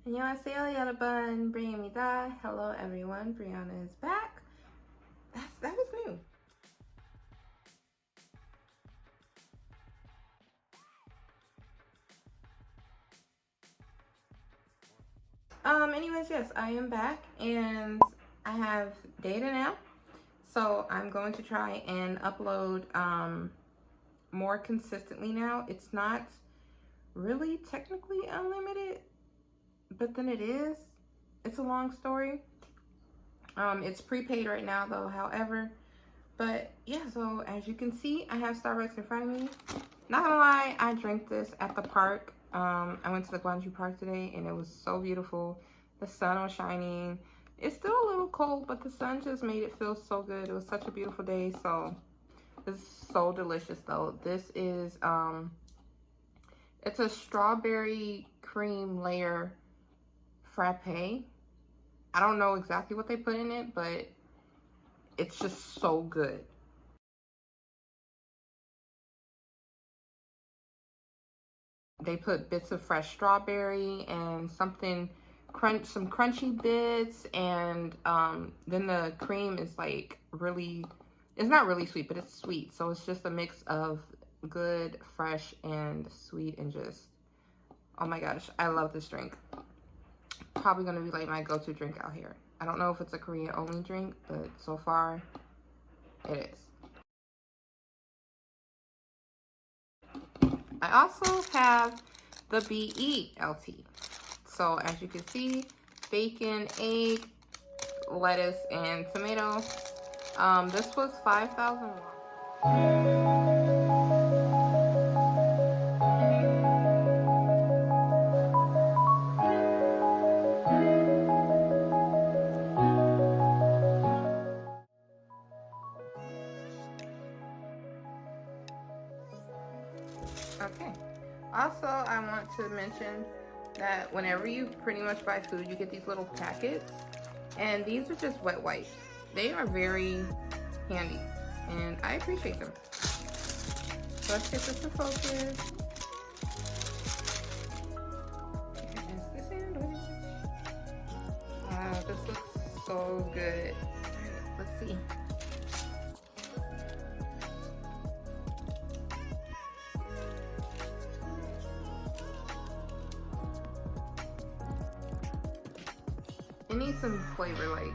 안녕하세요, 여러분. Brianna. Hello, everyone. Brianna is back. That was new. Anyways, yes, I am back and I have data now. So I'm going to try and upload more consistently now. It's not really technically unlimited, but then it is. It's a long story. It's prepaid right now though, however. But yeah, so as you can see, I have Starbucks in front of me. Not gonna lie, I drank this at the park. I went to the Gwangju Park today and it was so beautiful. The sun was shining. It's still a little cold, but the sun just made it feel so good. It was such a beautiful day. So it's so delicious though. This is it's a strawberry cream layer frappe. I don't know exactly what they put in it, but it's just so good. They put bits of fresh strawberry and some crunchy bits, and then the cream is like really, it's not really sweet, but it's sweet. So it's just a mix of good, fresh, and sweet, and just, oh my gosh, I love this drink. Probably gonna be like my go-to drink out here. I don't know if it's a Korea only drink, but so far it is. I also have the BELT. So as you can see, bacon, egg, lettuce, and tomato. This was 5,000 won. Okay. Also, I want to mention that whenever you pretty much buy food, you get these little packets, and these are just wet wipes. They are very handy, and I appreciate them. So let's get this to focus. Here's the sandwich. Wow, this looks so good. Let's see. It needs some flavor, like,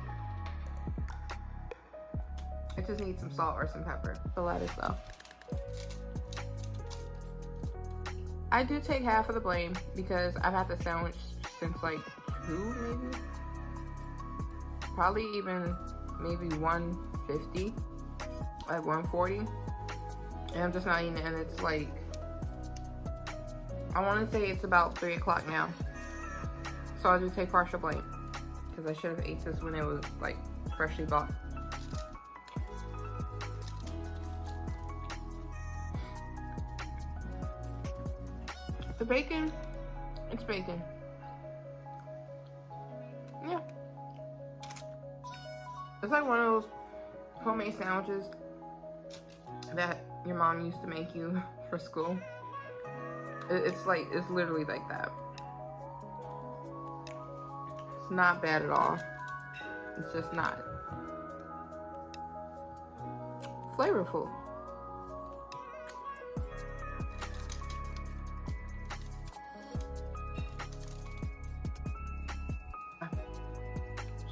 it just needs some salt or some pepper. The lettuce though. I do take half of the blame because I've had the sandwich since like 2 maybe. Probably even maybe 150, like 140. And I'm just not eating it, and it's like, I want to say it's about 3 o'clock now. So I do take partial blame, because I should have ate this when it was like freshly bought. The bacon, it's bacon. Yeah. It's like one of those homemade sandwiches that your mom used to make you for school. It's literally like that. It's not bad at all. It's just not flavorful.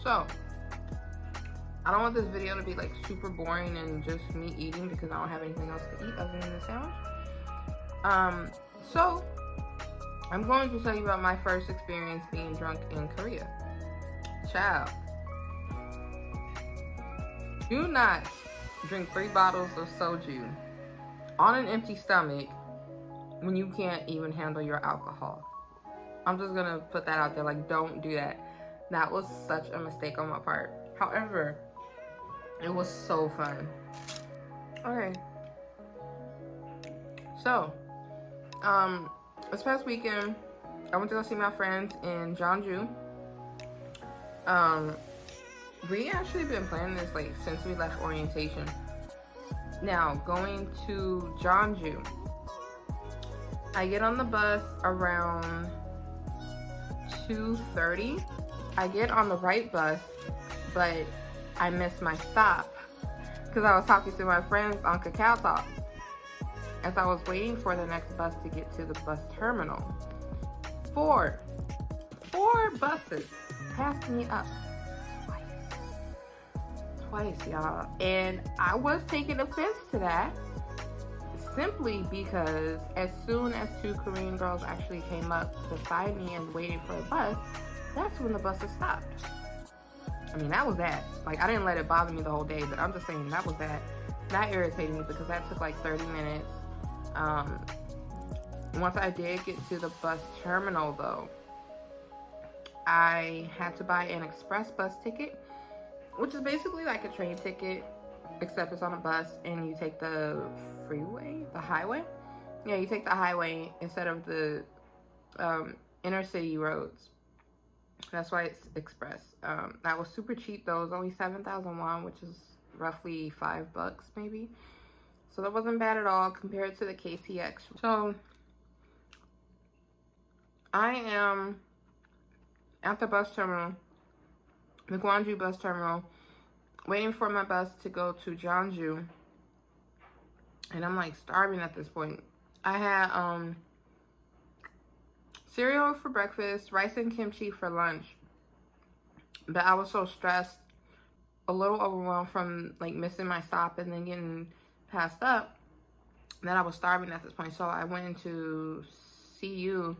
So, I don't want this video to be like super boring and just me eating, because I don't have anything else to eat other than the sandwich. So, I'm going to tell you about my first experience being drunk in Korea. Child, do not drink 3 bottles of soju on an empty stomach when you can't even handle your alcohol. I'm just gonna put that out there, like, don't do that. That was such a mistake on my part. However, it was so fun. Okay. So, this past weekend, I went to go see my friends in Jeonju. We actually been planning this like since we left orientation. Now, going to Jeonju, I get on the bus around 2:30. I get on the right bus, but I miss my stop because I was talking to my friends on Kakao Talk as I was waiting for the next bus to get to the bus terminal. Four buses passed me up twice, y'all. And I was taking offense to that simply because as soon as two Korean girls actually came up beside me and waited for a bus, that's when the buses stopped. I mean, that was that. Like, I didn't let it bother me the whole day, but I'm just saying that was that. That irritated me because that took like 30 minutes. Once I did get to the bus terminal, though, I had to buy an express bus ticket, which is basically like a train ticket, except it's on a bus and you take the highway. Yeah, you take the highway instead of the inner city roads. That's why it's express. That was super cheap though. It was only 7,000 won, which is roughly $5 maybe. So that wasn't bad at all compared to the KTX. So I am at the bus terminal, the Gwangju bus terminal, waiting for my bus to go to Jeonju. And I'm like starving at this point. I had cereal for breakfast, rice and kimchi for lunch. But I was so stressed, a little overwhelmed from like missing my stop and then getting passed up, that I was starving at this point. So I went into CU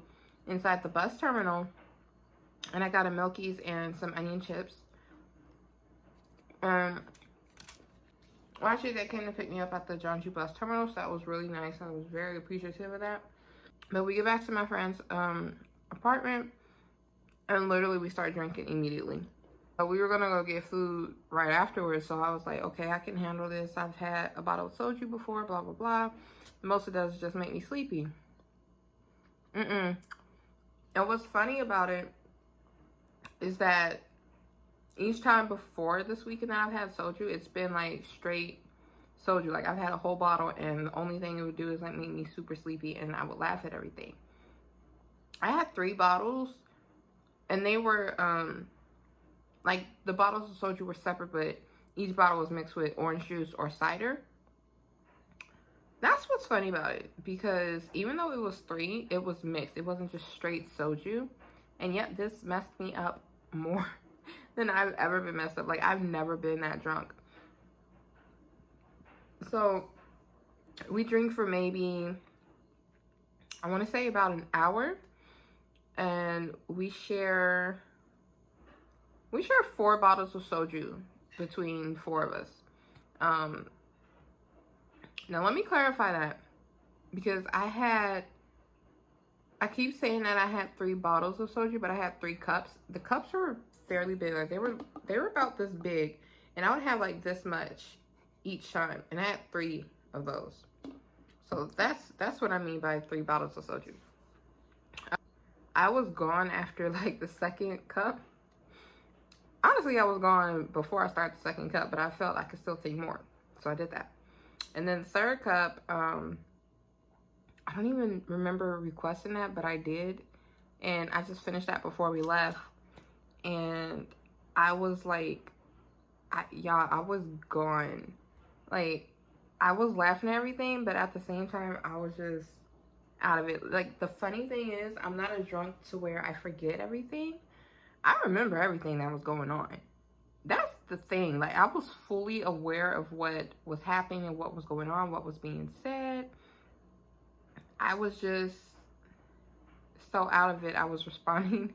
inside the bus terminal and I got a Milky's and some onion chips. Well, actually, they came to pick me up at the Jeonju bus terminal, so that was really nice. I was very appreciative of that. But we get back to my friend's apartment, and literally we start drinking immediately. We were gonna go get food right afterwards, so I was like, okay, I can handle this. I've had a bottle of soju before, blah, blah, blah. Most of it does just make me sleepy. And what's funny about it is that each time before this weekend that I've had soju, it's been like straight soju. Like I've had a whole bottle and the only thing it would do is like make me super sleepy and I would laugh at everything. I had 3 bottles and they were like the bottles of soju were separate, but each bottle was mixed with orange juice or cider. That's what's funny about it, because even though it was 3, it was mixed. It wasn't just straight soju. And yet this messed me up more than I've ever been messed up. Like, I've never been that drunk. So we drink for maybe, I want to say about an hour, and we share 4 bottles of soju between 4 of us. Now let me clarify that, because I keep saying that I had 3 bottles of soju, but I had 3 cups. The cups were fairly big. Like they were about this big, and I would have like this much each time, and I had 3 of those. So that's what I mean by 3 bottles of soju. I was gone after like the 2nd cup. Honestly, I was gone before I started the 2nd cup, but I felt I could still take more, so I did that. And then the 3rd cup, I don't even remember requesting that, but I did. And I just finished that before we left. And I was like, y'all, I was gone. Like, I was laughing at everything, but at the same time, I was just out of it. Like, the funny thing is, I'm not a drunk to where I forget everything. I remember everything that was going on. That's the thing. Like, I was fully aware of what was happening and what was going on, what was being said. I was just so out of it. I was responding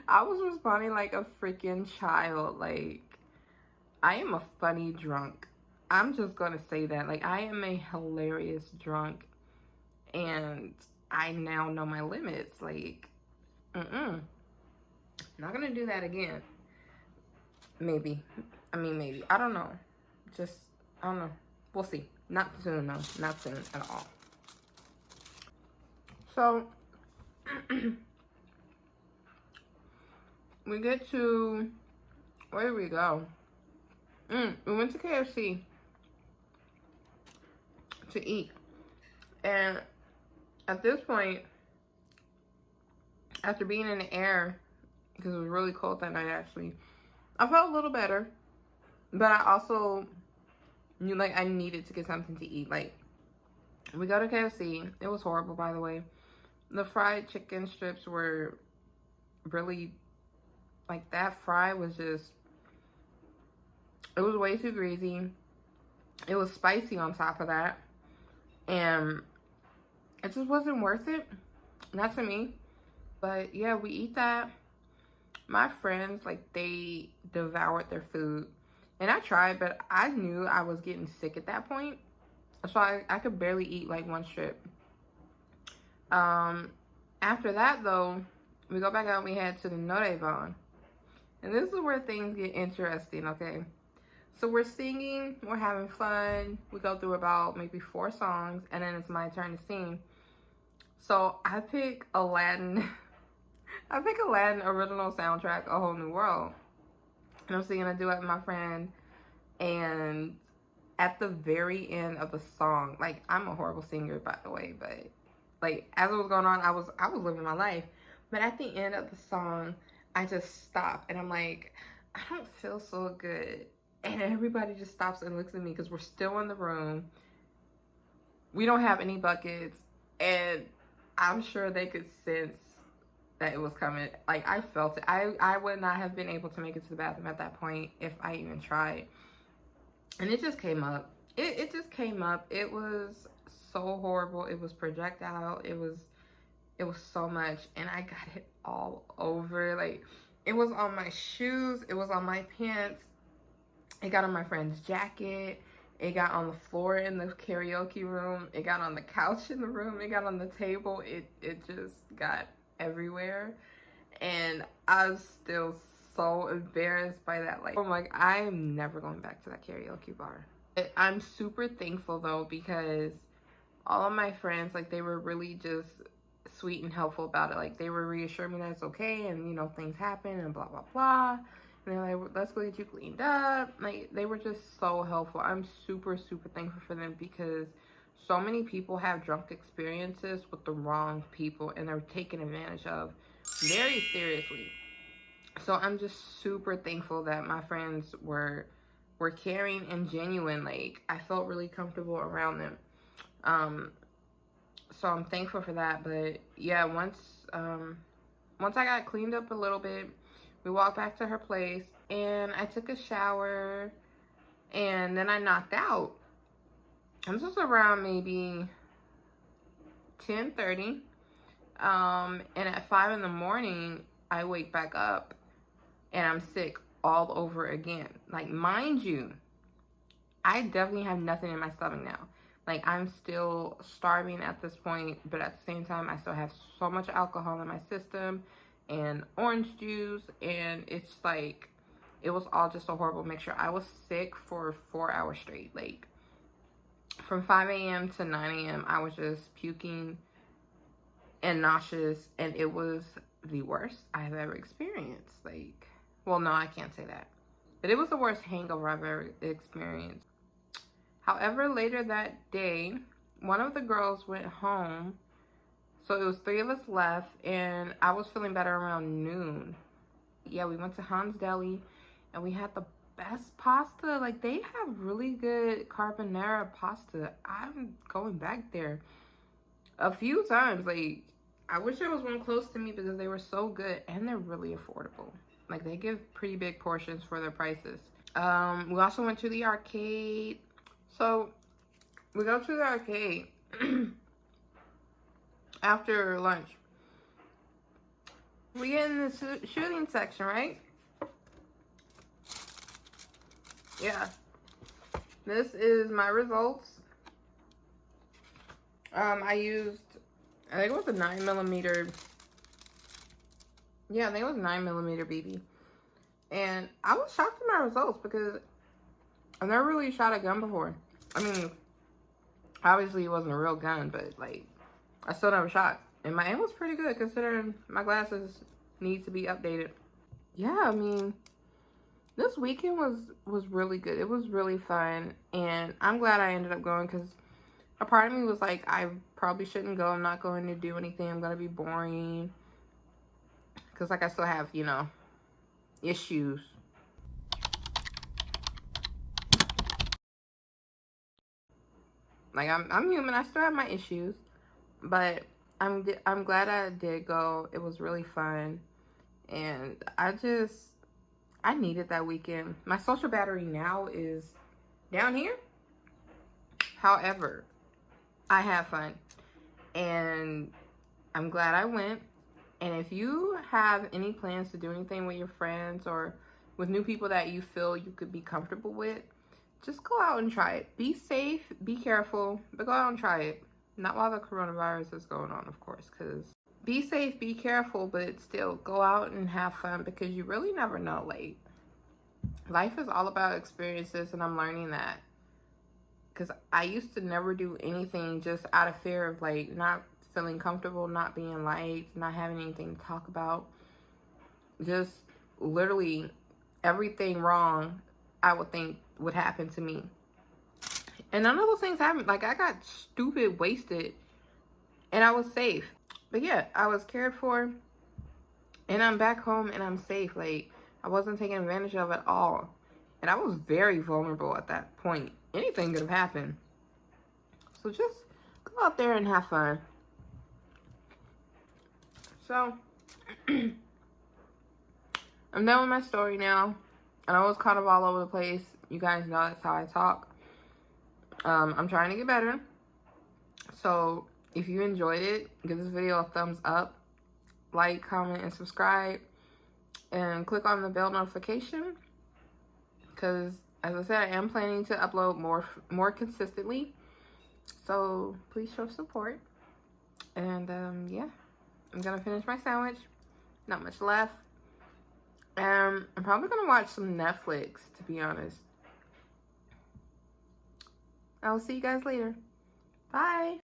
like a freaking child. Like, I am a funny drunk. I'm just gonna say that. Like, I am a hilarious drunk, and I now know my limits. Like, not gonna do that again. Maybe. Maybe. I don't know. I don't know. We'll see. Not soon, though. Not soon at all. So, we get to, where did we go? We went to KFC to eat. And at this point, after being in the air because it was really cold that night actually. I felt a little better, but I also knew like I needed to get something to eat. Like, we go to KFC. It was horrible, by the way. The fried chicken strips were really, like, that fry was just, it was way too greasy. It was spicy on top of that. And it just wasn't worth it. Not to me. But yeah, we eat that. My friends, like, they devoured their food. And I tried, but I knew I was getting sick at that point. So I could barely eat like one strip. After that though, we go back out and we head to the Norebon. And this is where things get interesting, okay? So we're singing, we're having fun. We go through about maybe 4 songs, and then it's my turn to sing. So I pick Aladdin. I pick Aladdin original soundtrack, A Whole New World. And I'm singing a duet with my friend. And at the very end of the song, like, I'm a horrible singer, by the way, but like, as it was going on, I was living my life. But at the end of the song, I just stop and I'm like, I don't feel so good. And everybody just stops and looks at me because we're still in the room. We don't have any buckets, and I'm sure they could sense that it was coming. Like, I felt it. I would not have been able to make it to the bathroom at that point if I even tried. And it just came up. It just came up. It was so horrible. It was projectile. It was so much, and I got it all over. Like, it was on my shoes. It was on my pants. It got on my friend's jacket. It got on the floor in the karaoke room. It got on the couch in the room. It got on the table. It just got everywhere. And I was still so embarrassed by that. Like, I'm like, I'm never going back to that karaoke bar. I'm super thankful though, because all of my friends, like, they were really just sweet and helpful about it. Like, they were reassuring me that it's okay, and you know, things happen and blah blah blah. And they're like, let's go get you cleaned up. Like, they were just so helpful. I'm super thankful for them, because so many people have drunk experiences with the wrong people, and they're taken advantage of very seriously. So I'm just super thankful that my friends were caring and genuine. Like, I felt really comfortable around them. So I'm thankful for that. But yeah, once I got cleaned up a little bit, we walked back to her place, and I took a shower, and then I knocked out. This was around maybe 10:30. And at 5 in the morning, I wake back up, and I'm sick all over again. Like, mind you, I definitely have nothing in my stomach now. Like, I'm still starving at this point, but at the same time, I still have so much alcohol in my system and orange juice, and it's like, it was all just a horrible mixture. I was sick for 4 hours straight. Like, from 5 a.m. to 9 a.m., I was just puking and nauseous, and it was the worst I've ever experienced. Like, well, no, I can't say that, but it was the worst hangover I've ever experienced. However, later that day, one of the girls went home. So it was 3 of us left, and I was feeling better around noon. Yeah, we went to Hans Deli, and we had the best pasta. Like, they have really good carbonara pasta. I'm going back there a few times. Like, I wish there was one close to me, because they were so good, and they're really affordable. Like, they give pretty big portions for their prices. We also went to the arcade. So we go to the arcade after lunch. We get in the shooting section, right? Yeah. This is my results. I used, I think it was a 9mm. Yeah, I think it was a 9mm BB. And I was shocked at my results, because I've never really shot a gun before. I mean, obviously it wasn't a real gun, but like, I still never shot. And my aim was pretty good, considering my glasses need to be updated. Yeah, I mean, this weekend was really good. It was really fun, and I'm glad I ended up going, because a part of me was like, I probably shouldn't go. I'm not going to do anything. I'm going to be boring. Because like I still have, you know, issues. Like I'm human. I still have my issues, but I'm glad I did go. It was really fun, and I needed that weekend. My social battery now is down here. However, I had fun, and I'm glad I went. And if you have any plans to do anything with your friends or with new people that you feel you could be comfortable with, just go out and try it. Be safe, be careful, but go out and try it. Not while the coronavirus is going on, of course, because be safe, be careful, but still go out and have fun, because you really never know. Like, life is all about experiences, and I'm learning that. Because I used to never do anything just out of fear of, like, not feeling comfortable, not being liked, not having anything to talk about. Just literally everything wrong I would think would happen to me. And none of those things happened. Like, I got stupid wasted and I was safe. But yeah, I was cared for and I'm back home and I'm safe. Like, I wasn't taken advantage of at all. And I was very vulnerable at that point. Anything could have happened. So just go out there and have fun. So, I'm done with my story now. I know it's kind of all over the place. You guys know that's how I talk. I'm trying to get better. So, if you enjoyed it, give this video a thumbs up. Like, comment, and subscribe. And click on the bell notification. Because, as I said, I am planning to upload more consistently. So, please show support. And, yeah. I'm going to finish my sandwich. Not much left. I'm probably going to watch some Netflix, to be honest. I'll see you guys later. Bye.